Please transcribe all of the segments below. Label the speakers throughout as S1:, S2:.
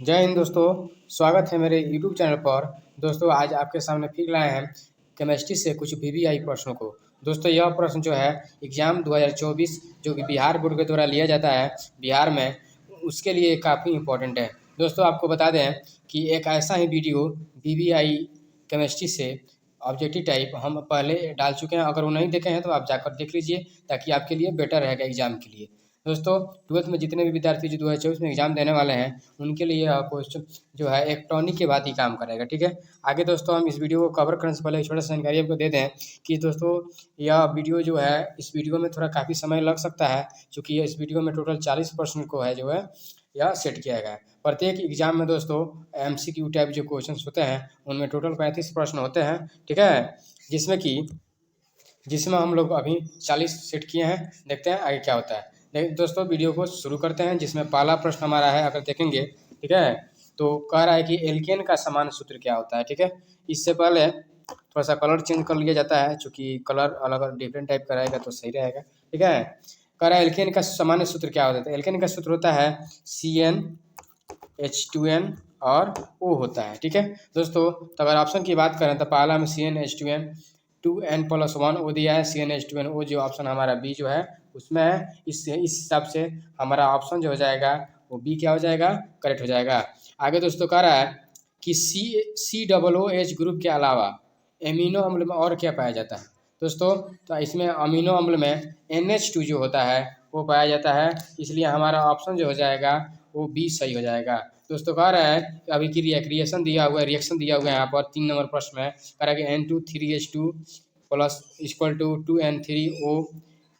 S1: जय हिंद दोस्तों। स्वागत है मेरे यूट्यूब चैनल पर। दोस्तों आज आपके सामने फिर लाए हैं केमिस्ट्री से कुछ वीवीआई प्रश्नों को। दोस्तों यह प्रश्न जो है एग्ज़ाम 2024 जो कि बिहार बोर्ड के द्वारा लिया जाता है बिहार में, उसके लिए काफ़ी इम्पोर्टेंट है। दोस्तों आपको बता दें कि एक ऐसा ही वीडियो वीवीआई केमिस्ट्री से ऑब्जेक्टिव टाइप हम पहले डाल चुके हैं। अगर वो नहीं देखे हैं तो आप जाकर देख लीजिए, ताकि आपके लिए बेटर रहेगा एग्ज़ाम के लिए। दोस्तों 12th में जितने भी विद्यार्थी जो 2024 में एग्ज़ाम देने वाले हैं उनके लिए यह क्वेश्चन जो है एक टॉनिक के बाद ही काम करेगा, ठीक है। आगे दोस्तों हम इस वीडियो को कवर करने से पहले एक छोटा सा जानकारी आपको दे दें कि दोस्तों यह वीडियो जो है इस वीडियो में थोड़ा काफ़ी समय लग सकता है, क्योंकि इस वीडियो में टोटल 40% को है जो है यह सेट किया गया है। प्रत्येक एग्जाम में दोस्तों MCQ टाइप जो क्वेश्चन होते हैं उनमें टोटल 35 प्रश्न होते हैं, ठीक है। जिसमें हम लोग अभी 40 सेट किए हैं। देखते हैं आगे क्या होता है। दोस्तों वीडियो को शुरू करते हैं, जिसमें पहला प्रश्न हमारा है, अगर देखेंगे ठीक है, तो कह रहा है कि एल्केन का सामान्य सूत्र क्या होता है, ठीक है। इससे पहले थोड़ा सा कलर चेंज कर लिया जाता है, चूँकि कलर अलग डिफरेंट टाइप का रहेगा तो सही रहेगा, ठीक है। कह रहा है एल्केन का सामान्य सूत्र क्या होता है। तो एल्केन का सूत्र होता है CnH2n और O होता है, ठीक है दोस्तों। तो अगर ऑप्शन की बात करें तो पहला में CnH2n 2n+1 O दिया है। CnH2nO जो ऑप्शन हमारा बी जो है उसमें है। इस हिसाब से हमारा ऑप्शन जो हो जाएगा वो बी क्या हो जाएगा, करेक्ट हो जाएगा। आगे दोस्तों कह रहा है कि COOH ग्रुप के अलावा एमिनो अम्ल में और क्या पाया जाता है। दोस्तों तो इसमें अमीनो अम्ल में NH2 जो होता है वो पाया जाता है, इसलिए हमारा ऑप्शन जो हो जाएगा वो बी सही हो जाएगा। दोस्तों कह रहा है कि अभी की रिएक्शन दिया हुआ है, रिएक्शन दिया हुआ है यहाँ पर 3 नंबर प्रश्न में। कह रहा है कि N2 3H2 plus equal to 2N3O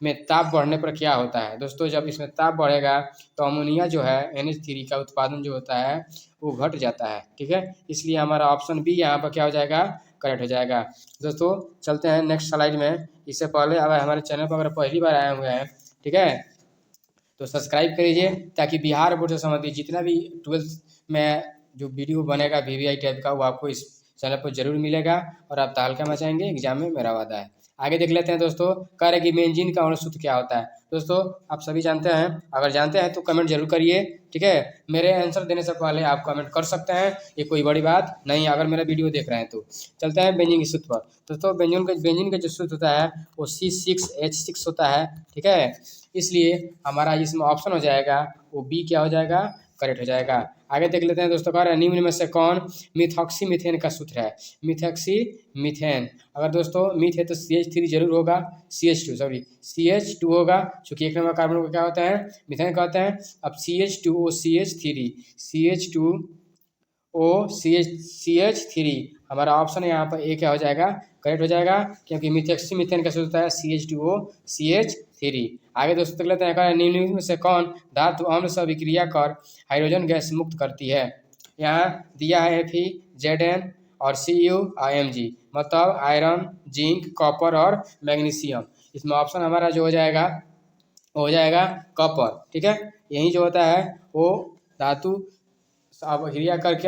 S1: में ताप बढ़ने पर क्या होता है। दोस्तों जब इसमें ताप बढ़ेगा तो अमोनिया जो है NH3 का उत्पादन जो होता है वो घट जाता है, ठीक है। इसलिए हमारा ऑप्शन बी यहाँ पर क्या हो जाएगा, करेक्ट हो जाएगा। दोस्तों चलते हैं नेक्स्ट स्लाइड में। इससे पहले अगर हमारे चैनल पर अगर पहली बार आए हुए हैं, ठीक है, तो सब्सक्राइब कर लीजिए, ताकि बिहार बोर्ड से संबंधित जितना भी 12th में जो वीडियो बनेगा वीवीआई टाइप का वो आपको इस चैनल पर जरूर मिलेगा और आप तहलका मचाएंगे एग्जाम में, मेरा वादा है। आगे देख लेते हैं दोस्तों। कह रहे कि बेंजीन का अणु सूत्र क्या होता है। दोस्तों आप सभी जानते हैं, अगर जानते हैं तो कमेंट जरूर करिए, ठीक है। मेरे आंसर देने से पहले आप कमेंट कर सकते हैं, ये कोई बड़ी बात नहीं अगर मेरा वीडियो देख रहे हैं तो। चलते हैं बेंजीन के सूत्र पर। दोस्तों बेंजीन का जो सूत्र होता है वो C6H6 होता है, ठीक है। इसलिए हमारा इसमें ऑप्शन हो जाएगा वो बी क्या हो जाएगा, करेक्ट हो जाएगा। आगे देख लेते हैं दोस्तों। कह रहे हैं निम्न में से कौन मिथॉक्सी मीथेन का सूत्र है। मिथॉक्सी मीथेन, अगर दोस्तों मीथ है तो CH3 जरूर होगा, CH2 होगा, क्योंकि एक नंबर कार्बन को क्या होता है, मीथेन कहते हैं। अब CH2O CH3 CH2O CH3 हमारा ऑप्शन यहाँ पर ए क्या हो जाएगा, करेक्ट हो जाएगा, क्योंकि मिथॉक्सी मीथेन का सूत्र है CH2O CH3। आगे दोस्तों देख लेते हैं। निम्न में से कौन धातु अम्ल से अभिक्रिया कर हाइड्रोजन गैस मुक्त करती है। यहाँ दिया है Fe, Zn और Cu और Mg, मतलब आयरन, जिंक, कॉपर और मैग्नीशियम। इसमें ऑप्शन हमारा जो हो जाएगा वो हो जाएगा कॉपर, ठीक है। यही जो होता है वो धातु अभिक्रिया करके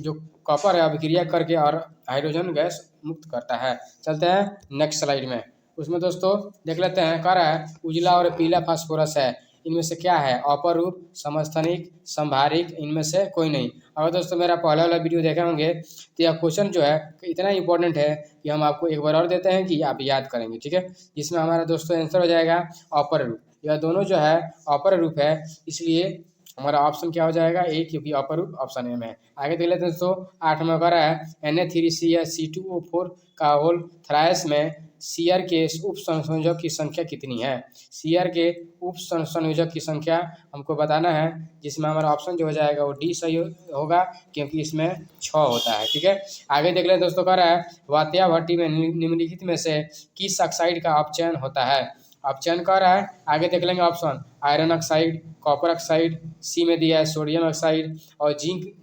S1: जो कॉपर है अभिक्रिया करके और हाइड्रोजन गैस मुक्त करता है। चलते हैं नेक्स्ट स्लाइड में। उसमें दोस्तों देख लेते हैं। कह रहा है उजला और पीला फास्फोरस है, इनमें से क्या है, अपरूप, समस्थानिक, संभारिक, इनमें से कोई नहीं। अगर दोस्तों मेरा पहला वाला वीडियो देखे होंगे तो यह क्वेश्चन जो है इतना इंपॉर्टेंट है कि हम आपको एक बार और देते हैं कि आप याद करेंगे, ठीक है। जिसमें हमारा दोस्तों आंसर हो जाएगा अपर रूप। यह दोनों जो है अपर रूप है, इसलिए हमारा ऑप्शन क्या हो जाएगा ए, क्योंकि अपर रूप ऑप्शन ए में है। आगे देख लेते हैं दोस्तों। 8 में कह रहा है Na3CH2O4 का होल थ्राइस में सीआर के उप संयोजक की संख्या कितनी है। सीआर के उप संयोजक की संख्या हमको बताना है, जिसमें हमारा ऑप्शन जो हो जाएगा वो डी सही होगा, क्योंकि इसमें 6 होता है, ठीक है। आगे देख लेते दोस्तों। कह रहा है वात्या भट्टी में निम्नलिखित में से किस ऑक्साइड का अपचयन होता है। अपचयन कर रहा है, आगे देख लेंगे option iron oxide, copper oxide, C में दिया है सोडियम ऑक्साइड और जिंक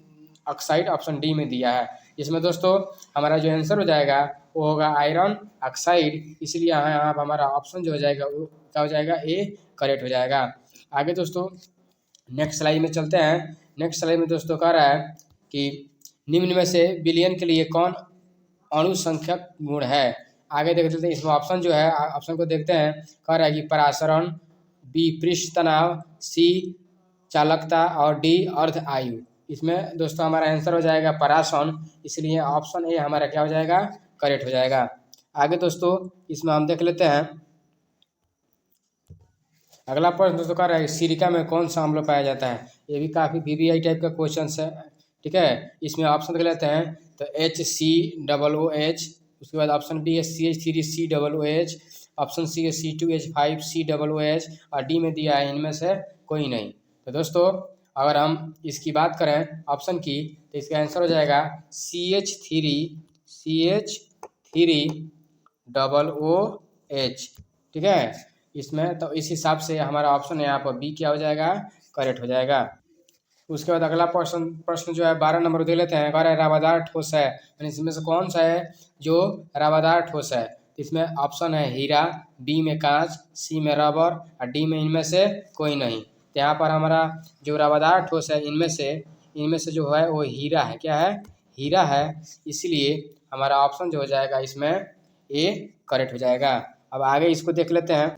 S1: ऑक्साइड ऑप्शन डी में दिया है। इसमें दोस्तों हमारा जो आंसर हो जाएगा वो होगा आयरन ऑक्साइड, इसलिए यहाँ पर हमारा ऑप्शन जो हो जाएगा वो क्या हो जाएगा, ए करेक्ट हो जाएगा। आगे दोस्तों नेक्स्ट स्लाइड में चलते हैं। नेक्स्ट स्लाइड में दोस्तों कह रहा है कि निम्न में से विलियन के लिए कौन अणुसंख्यक गुण है। आगे देख लेते हैं। इसमें ऑप्शन जो है ऑप्शन को देखते हैं। कह रहा है कि परासरण, बी पृष्ठ तनाव, सी चालकता और डी अर्ध आयु। इसमें दोस्तों हमारा आंसर हो जाएगा परासौन, इसलिए ऑप्शन ए हमारा क्या हो जाएगा, करेक्ट हो जाएगा। आगे दोस्तों इसमें हम देख लेते हैं अगला प्रश्न दोस्तों कह रहा है सिरका में कौन सा अम्ल पाया जाता है। ये भी काफ़ी वीवीआई टाइप का क्वेश्चन है, ठीक है। इसमें ऑप्शन देख लेते हैं तो HCOOH, उसके बाद ऑप्शन बी है CH3COOH, ऑप्शन सी है C2H5COOH और डी में दिया है इनमें से कोई नहीं। तो दोस्तों अगर हम इसकी बात करें ऑप्शन की तो इसका आंसर हो जाएगा CH3OOH, ठीक है। इसमें तो इस हिसाब से हमारा ऑप्शन यहाँ पर बी क्या हो जाएगा, करेक्ट हो जाएगा। उसके बाद अगला प्रश्न जो है 12 नंबर दे लेते हैं। कह रहा है राबादार ठोस है, यानी इसमें से कौन सा है जो राबादार ठोस है। इसमें ऑप्शन है हीरा, बी में कांच, सी में रबर और डी में इनमें से कोई नहीं। तो यहाँ पर हमारा जो राबादार ठोस है इनमें से जो है वो हीरा है। क्या है, हीरा है, इसलिए हमारा ऑप्शन जो हो जाएगा इसमें ए करेक्ट हो जाएगा। अब आगे इसको देख लेते हैं,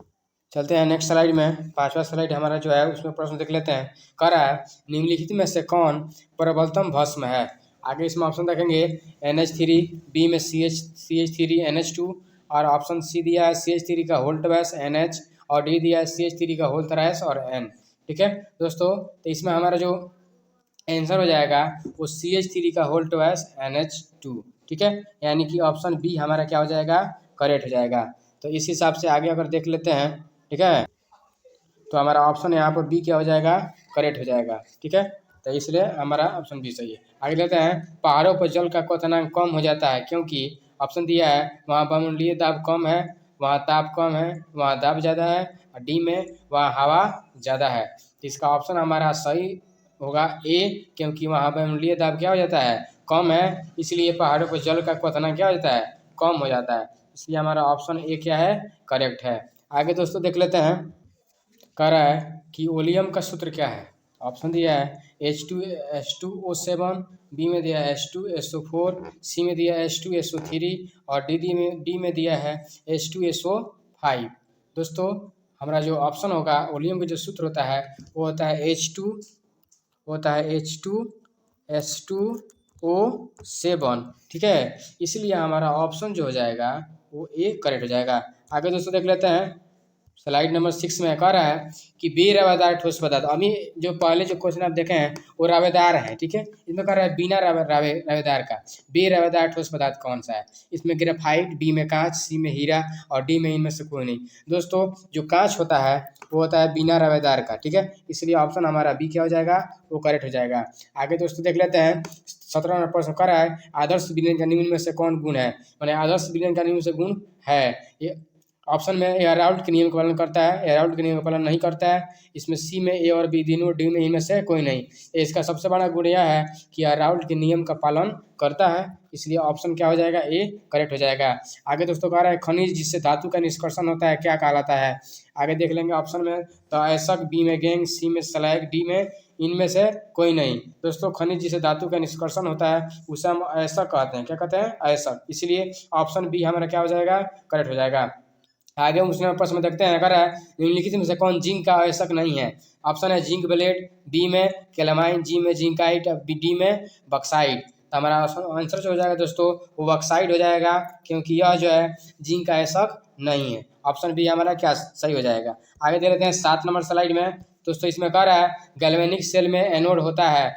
S1: चलते हैं नेक्स्ट स्लाइड में। 5वां स्लाइड हमारा जो है उसमें प्रश्न देख लेते हैं। कह रहा है निम्नलिखित में से कौन प्रबलतम भस्म है। आगे इसमें ऑप्शन देखेंगे NH3, बी में CH3NH2 और ऑप्शन सी दिया है CH3 का होल ट्वाइस NH और डी दिया है CH3 का होल थ्राइस और N, ठीक है दोस्तों। तो इसमें हमारा जो आंसर हो जाएगा वो CH3 का होल ट्वाइस NH2, ठीक है, यानी कि ऑप्शन बी हमारा क्या हो जाएगा, करेक्ट हो जाएगा। तो इस हिसाब से आगे अगर देख लेते हैं, ठीक है, तो हमारा ऑप्शन यहाँ पर बी क्या हो जाएगा, करेक्ट हो जाएगा, ठीक है। तो इसलिए हमारा ऑप्शन बी सही है। आगे लेते हैं पहाड़ों पर जल का क्वथनांक कम हो जाता है क्योंकि ऑप्शन दिया है वहाँ वायुमंडलीय दाब कम है, वहाँ ताप कम है, वहाँ दाब ज़्यादा है और डी में वहाँ हवा ज़्यादा है। तो इसका ऑप्शन हमारा सही होगा ए, क्योंकि वहाँ वायुमंडलीय दाब क्या हो जाता है, कम है, इसलिए पहाड़ों पर जल का क्वथनांक क्या हो जाता है, कम हो जाता है, इसलिए हमारा ऑप्शन ए क्या है, करेक्ट है। आगे दोस्तों देख लेते हैं, कह रहा है कि ओलियम का सूत्र क्या है। ऑप्शन दिया है H2SO7, बी में दिया है H2SO4, सी में दिया है H2SO3 और डी में दिया है H2SO5। दोस्तों हमारा जो ऑप्शन होगा ओलियम का जो सूत्र होता है वो होता है H2S2O7, ठीक है, इसलिए हमारा ऑप्शन जो हो जाएगा वो ए करेक्ट हो जाएगा। आगे दोस्तों देख लेते हैं स्लाइड नंबर 6 में कह रहा है कि बेरावेदार ठोस पदार्थ। अभी जो पहले जो क्वेश्चन आप देखे हैं वो रावेदार है, ठीक है, इसमें कह रहा है बिना रावेदार का बेरावेदार ठोस पदार्थ कौन सा है। इसमें ग्रेफाइट, बी में कांच, सी में हीरा और डी में इनमें से कोई नहीं। दोस्तों जो कांच होता है वो होता है बिना रावेदार का, ठीक है, इसलिए ऑप्शन हमारा बी क्या हो जाएगा, वो करेक्ट हो जाएगा। आगे दोस्तों देख लेते हैं 17 नंबर प्रश्न कर रहा है आदर्श विलयन का निम्न में से कौन गुण है, मैंने आदर्श विलयन का निम्न से गुण है। ये ऑप्शन में एराउल्ट के नियम का पालन करता है, एराउल्ट के नियम का पालन नहीं करता है। इसमें सी में ए और बी तीनों, डी में इनमें से कोई नहीं। इसका सबसे बड़ा गुण यह है कि एराउल्ट के नियम का पालन करता है, इसलिए ऑप्शन क्या हो जाएगा, ए करेक्ट हो जाएगा। आगे दोस्तों कह रहा है खनिज जिससे धातु का निष्कर्षण होता है क्या कहलाता है। आगे देख लेंगे ऑप्शन में तो अयस्क, बी में गेंग, सी में स्लैग, डी में इनमें से कोई नहीं। दोस्तों खनिज जिसे धातु का निष्कर्षण होता है उसे हम अयस्क कहते हैं। क्या कहते हैं, अयस्क, इसलिए ऑप्शन बी हमारा क्या हो जाएगा, करेक्ट हो जाएगा। आगे उसने प्रश्न में देखते हैं, अगर है निम्नलिखित में से कौन जिंक का आवश्यक नहीं है। ऑप्शन है जिंक ब्लेड, बी में कैलामाइन, जी में जिंकाइट, डी में बक्साइट। तो हमारा आंसर जो हो जाएगा दोस्तों वो बक्साइट हो जाएगा, क्योंकि यह जो है जिंक का आवश्यक नहीं है। ऑप्शन बी हमारा क्या सही हो जाएगा। आगे दे लेते हैं 7 नंबर स्लाइड में। दोस्तों इसमें कह रहा है गैल्वेनिक सेल में एनोड होता है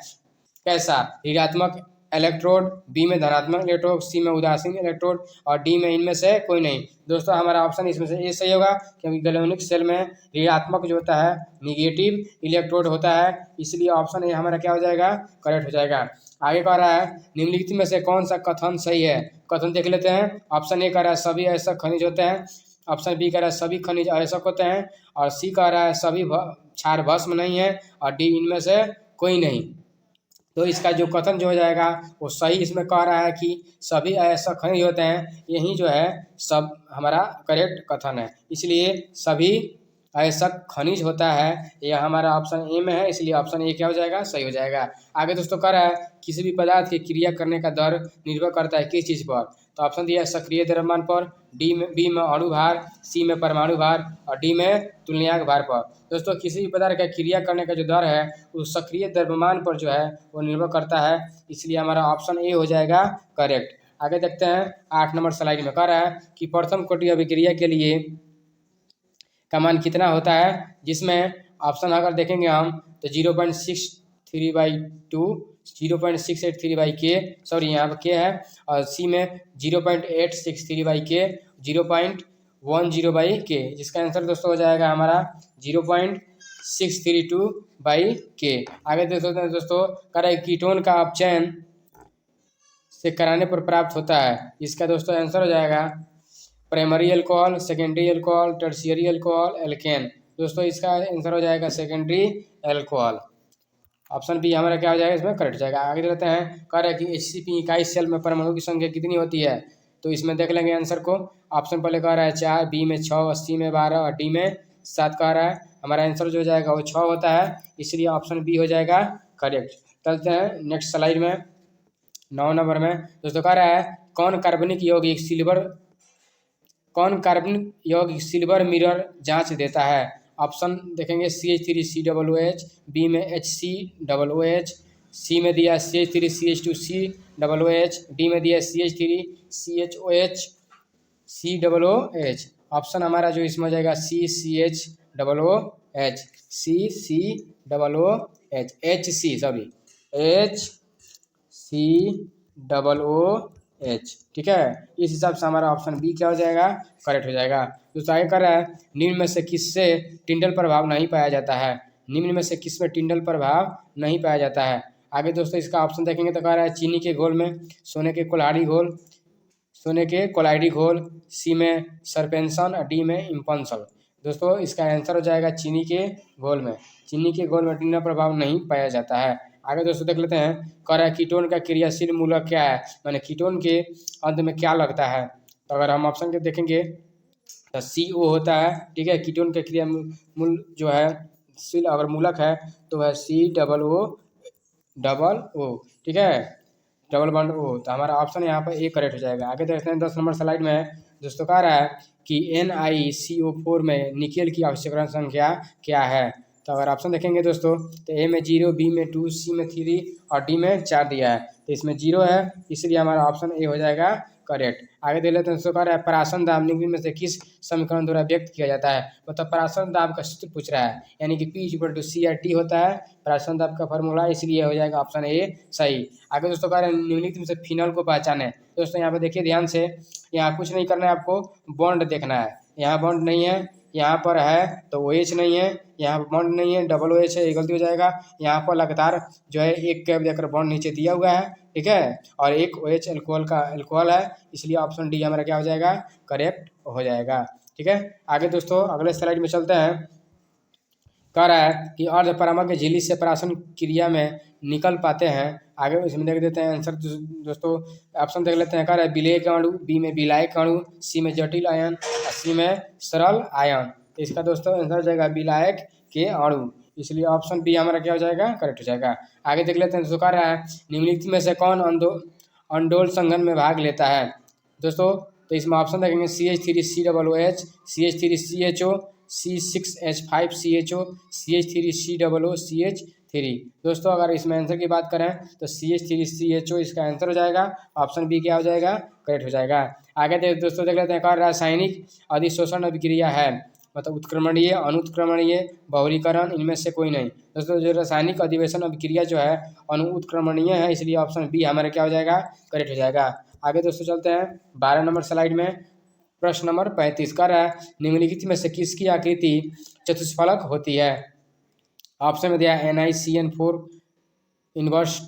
S1: कैसा, ऋणात्मक इलेक्ट्रोड, बी में धनात्मक इलेक्ट्रोड, सी में उदासीन इलेक्ट्रोड और डी में इनमें से कोई नहीं। दोस्तों हमारा ऑप्शन इसमें से ए सही होगा, क्योंकि गैल्वेनिक सेल में ऋणात्मक जो होता है निगेटिव इलेक्ट्रोड होता है, इसलिए ऑप्शन ए हमारा क्या हो जाएगा, करेक्ट हो जाएगा। आगे कह रहा है निम्नलिखित में से कौन सा कथन सही है। कथन देख लेते हैं। ऑप्शन ए कह रहा है सभी अयस्क खनिज होते हैं, ऑप्शन बी कह रहा है सभी खनिज अयस्क होते हैं और सी कह रहा है सभी क्षार भस्म नहीं है और डी इनमें से कोई नहीं। तो इसका जो कथन जो हो जाएगा वो सही इसमें कह रहा है कि सभी अयस्क खनिज होते हैं, यही जो है सब हमारा करेक्ट कथन है, इसलिए सभी अयस्क खनिज होता है, यह हमारा ऑप्शन ए में है, इसलिए ऑप्शन ए क्या हो जाएगा, सही हो जाएगा। आगे दोस्तों कह रहा है किसी भी पदार्थ की क्रिया करने का दर निर्भर करता है किस चीज़ पर। तो ऑप्शन दिया है सक्रिय द्रव्यमान पर, बी में अणु भार, सी में परमाणु भार और डी में तुलनीय भार पर। दोस्तों किसी भी पदार्थ का क्रिया करने का जो दर है उस सक्रिय द्रव्यमान पर जो है वो निर्भर करता है, इसलिए हमारा ऑप्शन ए हो जाएगा करेक्ट। आगे देखते हैं 8 नंबर स्लाइड में कह रहा है कि प्रथम कोटि अभिक्रिया के लिए का मान कितना होता है, जिसमें ऑप्शन अगर देखेंगे हम तो 0.63/2, 0.683/K, सॉरी यहाँ पर K है, और सी में 0.863/K, 0.10/K, जिसका आंसर दोस्तों हो जाएगा हमारा 0.632/K। आगे देख सकते हैं दोस्तों करें कीटोन का अपचयन से कराने पर प्राप्त होता है, इसका दोस्तों आंसर हो जाएगा primary alcohol, secondary alcohol, tertiary alcohol, alkane. दोस्तों इसका आंसर हो जाएगा सेकेंडरी अल्कोहल। ऑप्शन बी हमारा क्या हो जाएगा, इसमें करेक्ट जाएगा। आगे देखते हैं कह रहा है कि HCP इकाई सेल में परमाणु की संख्या कितनी होती है, तो इसमें देख लेंगे आंसर को। ऑप्शन पहले कह रहा है 4, बी में 6, सी में 12 और डी में 7 कह रहा है। हमारा आंसर जो हो जाएगा वो 6 होता है, इसलिए ऑप्शन बी हो जाएगा करेक्ट। चलते हैं नेक्स्ट स्लाइड में 9 नंबर में। दोस्तों कह रहा है कौन कार्बनिक यौगिक सिल्वर मिरर जांच देता है। ऑप्शन देखेंगे CH3COOH, बी में HCOOH, सी में दिया CH3CH2COOH, डी में दिया CH3CHOH COOH। ऑप्शन हमारा जो इसमें हो जाएगा CCHOOH, HCOOH, ठीक है। इस हिसाब से हमारा ऑप्शन बी क्या हो जाएगा, करेक्ट हो जाएगा। दोस्तों आगे कर रहा है निम्न में से किससे टिंडल प्रभाव नहीं पाया जाता है, निम्न में से किस में टिंडल प्रभाव नहीं पाया जाता है। आगे दोस्तों इसका ऑप्शन देखेंगे तो कह रहा है चीनी के घोल में सोने के कोलाइडी घोल, सी में सरपेंसन और डी में इम्पंसल। दोस्तों इसका आंसर हो जाएगा चीनी के घोल में टिंडल प्रभाव नहीं पाया जाता है। आगे दोस्तों देख लेते हैं कह रहा है कीटोन का क्रियाशील मूलक क्या है, माने कीटोन के अंत में क्या लगता है। तो अगर हम ऑप्शन के देखेंगे तो CO होता है, ठीक है। कीटोन का क्रिया मूल जो है शील अगर मूलक है तो वह COO, ठीक है, डबल बॉन्ड O। तो हमारा ऑप्शन यहाँ पर ए करेक्ट हो जाएगा। आगे देखते हैं 10 नंबर स्लाइड में। दोस्तों कह रहा है कि NiCO4 में निकेल की आवश्यक संख्या क्या है। तो अगर ऑप्शन देखेंगे दोस्तों तो ए में 0, बी में 2, सी में 3 और डी में 4 दिया है, तो इसमें 0 है, इसलिए हमारा ऑप्शन ए हो जाएगा करेक्ट। आगे देख लेते हैं दोस्तों कह रहा है परासन दाब निम्न में से किस समीकरण द्वारा व्यक्त किया जाता है। मतलब परासन दाब का सूत्र पूछ रहा है, यानी कि P=CRT होता है परासन दाब का फॉर्मूला, इसलिए हो जाएगा ऑप्शन ए सही। आगे दोस्तों कह रहे हैं निम्नलिखित में से फिनॉल को पहचाने। दोस्तों यहाँ पे देखिए ध्यान से, यहाँ कुछ नहीं करना है, आपको बॉन्ड देखना है। यहाँ बॉन्ड नहीं है, यहाँ पर है तो OH नहीं है, यहाँ पर बॉन्ड नहीं है, OH है, ये गलती हो जाएगा। यहाँ पर लगातार जो है एक कैप देकर बॉन्ड नीचे दिया हुआ है, ठीक है, और एक OH अल्कोहल है, इसलिए ऑप्शन डी हमारा क्या हो जाएगा, करेक्ट हो जाएगा, ठीक है। आगे दोस्तों अगले स्लाइड में चलते हैं। कह रहा है कि अर्धपरामक झिल्ली से परासन क्रिया में निकल पाते हैं। आगे इसमें देख देते हैं आंसर दोस्तों, ऑप्शन देख लेते हैं। कह रहा है विलेय अणु, बी में विलायक अणु, सी में जटिल आयन, सी में सरल आयन। तो इसका दोस्तों आंसर हो जाएगा विलायक के अणु, इसलिए ऑप्शन बी हमारा क्या हो जाएगा, करेक्ट हो जाएगा। आगे देख लेते हैं दोस्तों, कह रहा है निम्नलिखित में से कौन अंडोल संघन में भाग लेता है। दोस्तों तो इसमें ऑप्शन देखेंगे CH3COOH, CH3CHO, C6H5CHO, CH3COO, CH3। दोस्तों अगर इसमें आंसर की बात करें तो CH3CHO इसका आंसर हो जाएगा, ऑप्शन बी क्या हो जाएगा, करेक्ट हो जाएगा। आगे दोस्तों देख लेते हैं, कौन रासायनिक अधिशोषण अभिक्रिया है, मतलब उत्क्रमणीय, अनुत्क्रमणीय, बहुलीकरण, इनमें से कोई नहीं। दोस्तों जो रासायनिक अधिवेशन अभिक्रिया जो है अनुत्क्रमणीय है, इसलिए ऑप्शन बी हमारा क्या हो जाएगा, करेक्ट हो जाएगा। आगे दोस्तों चलते हैं 12 नंबर स्लाइड में। प्रश्न नंबर 35 का रहा है निम्नलिखित में से किसकी आकृति चतुष्फलक होती है। ऑप्शन में दिया NiCN4 inverse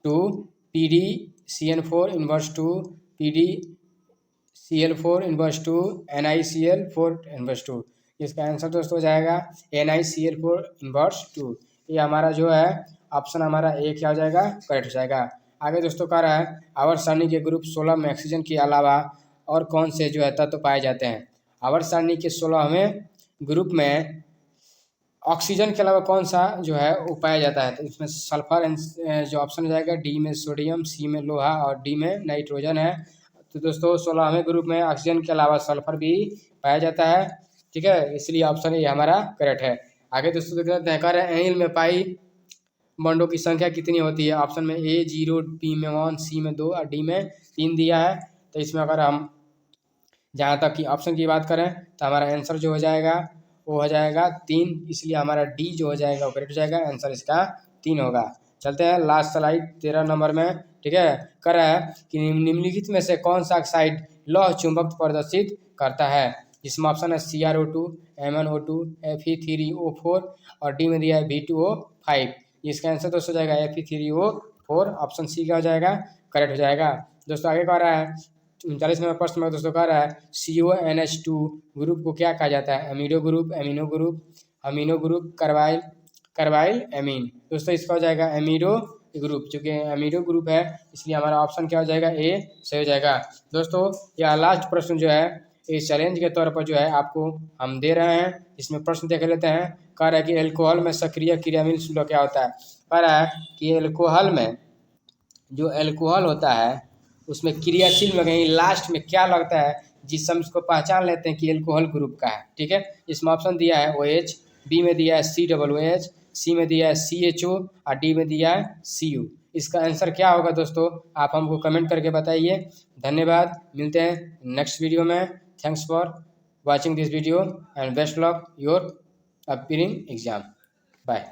S1: 2, PdCN4 inverse 2, PdCl4 inverse 2, NiCl4 inverse 2। इसका आंसर दोस्तों हो जाएगा NiCl4 इनवर्स 2। ये हमारा जो है ऑप्शन हमारा ए क्या हो जाएगा, करेक्ट हो जाएगा। आगे दोस्तों कह रहा है आवर्त सारणी के ग्रुप 16 में ऑक्सीजन के अलावा और कौन से जो है तत्व पाए जाते हैं। आवर्त सारणी के 16वें ग्रुप में ऑक्सीजन के अलावा कौन सा जो है वो पाया जाता है। तो इसमें सल्फर जो ऑप्शन हो जाएगा, डी में सोडियम, सी में लोहा और डी में नाइट्रोजन है। तो दोस्तों 16वें ग्रुप में ऑक्सीजन के अलावा सल्फर भी पाया जाता है। ठीक है, इसलिए ऑप्शन ये हमारा करेक्ट है। आगे दोस्तों देख लेते हैं, कह रहे हैं एनिल में पाई बॉन्डों की संख्या कितनी होती है। ऑप्शन में ए 0, बी में 1, सी में 2 और डी में 3 दिया है। तो इसमें अगर हम जहाँ तक कि ऑप्शन की बात करें तो हमारा आंसर जो हो जाएगा वो हो जाएगा 3, इसलिए हमारा डी जो हो जाएगा वो करेक्ट हो जाएगा। आंसर इसका 3 होगा। चलते हैं लास्ट स्लाइड 13 नंबर में। ठीक है, कह रहा है कि निम्नलिखित में से कौन सा ऑक्साइड लौह चुंबक प्रदर्शित करता है। जिसमें ऑप्शन है CrO2, MnO2, Fe3O4 और डी में दिया है B2O5। इसका आंसर दोस्तों हो जाएगा Fe3O4, ऑप्शन सी का हो जाएगा, करेक्ट हो जाएगा। दोस्तों आगे कह रहा है 39 नंबर प्रश्न में दोस्तों कह रहा है CONH2 ग्रुप को क्या कहा जाता है। Amino group, amino group, amino group, carbyl amine. दोस्तों इसका हो जाएगा एमिनो ग्रुप, चूँकि एमिनो ग्रुप है इसलिए हमारा ऑप्शन क्या हो जाएगा, ए सही हो जाएगा। दोस्तों यह लास्ट प्रश्न जो है इस चैलेंज के तौर पर जो है आपको हम दे रहे हैं। इसमें प्रश्न देख लेते हैं। कह रहा है कि एल्कोहल में सक्रिय क्रियाशील शुल्क क्या होता है। कह रहा है कि एल्कोहल में जो एल्कोहल होता है उसमें क्रियाशील में कहीं लास्ट में क्या लगता है जिससे हम इसको पहचान लेते हैं कि एल्कोहल ग्रुप का है। ठीक है, इसमें ऑप्शन दिया है OH, बी में दिया है COOH, सी में दिया है CHO और डी में दिया है CU। इसका आंसर क्या होगा दोस्तों, आप हमको कमेंट करके बताइए। धन्यवाद, मिलते हैं नेक्स्ट वीडियो में। Thanks for watching this video and best luck your upcoming exam. Bye.